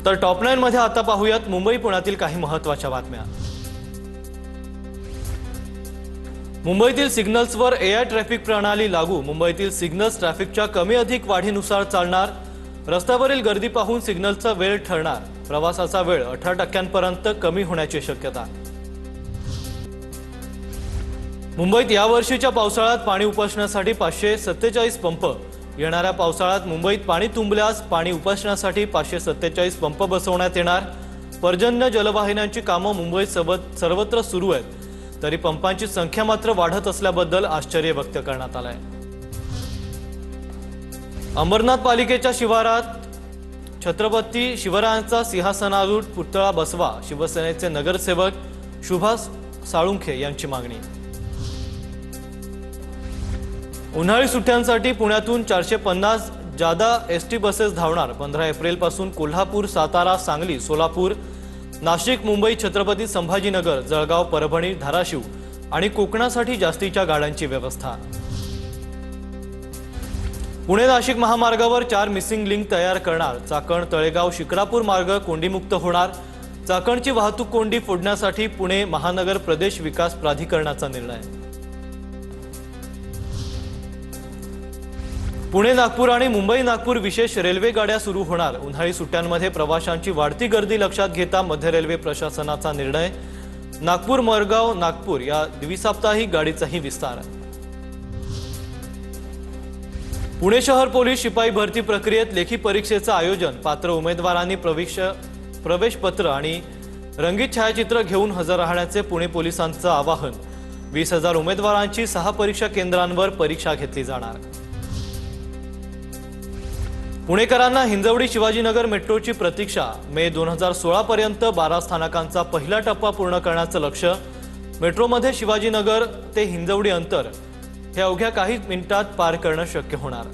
तर टॉप 9 मध्ये आता पाहूयात मुंबई पुण्यातील काही महत्त्वाच्या बातम्या। मुंबईतील सिग्नल्सवर एआय ट्रॅफिक प्रणाली लागू। मुंबईतील सिग्नल्स ट्रॅफिकच्या कमी अधिक वाढीनुसार चालणार। रस्त्यावरील गर्दी पाहून सिग्नलचा वेळ ठरणार। प्रवासाचा वेळ 18% कमी होण्याची शक्यता। मुंबईत यावर्षीच्या पावसाळ्यात पाणी उपसण्यासाठी 547 पंप। येणाऱ्या पावसाळ्यात मुंबईत पाणी तुंबल्यास पाणी उपसण्यासाठी 547 पंप बसवण्यात येणार। पर्जन्य जलवाहिन्यांची कामं मुंबईत सर्वत्र सुरू आहेत, तरी पंपांची संख्या मात्र वाढत असल्याबद्दल आश्चर्य व्यक्त करण्यात आलंय। अंबरनाथ पालिकेच्या शिवारात छत्रपती शिवरायांचा सिंहासनारूढ पुतळा बसवा, शिवसेनेचे नगरसेवक सुभाष साळुंखे यांची मागणी। उन्हाळी सुट्ट्यांसाठी पुण्यातून 450 जादा एसटी बसेस धावणार। 15 एप्रिल पासून कोल्हापूर, सातारा, सांगली, सोलापूर, नाशिक, मुंबई, छत्रपती संभाजीनगर, जळगाव, परभणी, धाराशिव आणि कोकणासाठी जास्तीच्या गाड्यांची व्यवस्था। पुणे नाशिक महामार्गावर 4 मिसिंग लिंक तयार करणार। चाकण, तळेगाव, शिक्रापूर मार्ग कोंडीमुक्त होणार। चाकणची वाहतूक कोंडी फोडण्यासाठी पुणे महानगर प्रदेश विकास प्राधिकरणाचा निर्णय। पुणे नागपूर आणि मुंबई नागपूर विशेष रेल्वे गाड्या सुरू होणार। उन्हाळी सुट्ट्यांमध्ये प्रवाशांची वाढती गर्दी लक्षात घेता मध्य रेल्वे प्रशासनाचा निर्णय। नागपूर मरगाव नागपूर या द्विसाप्ताहिक गाडीचाही विस्तार। पुणे शहर पोलीस शिपाई भरती प्रक्रियेत लेखी परीक्षेचं आयोजन। पात्र उमेदवारांनी प्रवेश पत्र आणि रंगीत छायाचित्र घेऊन हजर राहण्याचे पुणे पोलिसांचं आवाहन। 20,000 उमेदवारांची 6 परीक्षा केंद्रांवर परीक्षा घेतली जाणार। पुणेकरांना हिंजवडी शिवाजीनगर मेट्रोची प्रतीक्षा। मे 2016 पर्यंत 12 स्थानकांचा पहिला टप्पा पूर्ण करण्याचं लक्ष्य। मेट्रोमध्ये शिवाजीनगर ते हिंजवडी अंतर हे अवघ्या काही मिनिटात पार करणं शक्य होणार।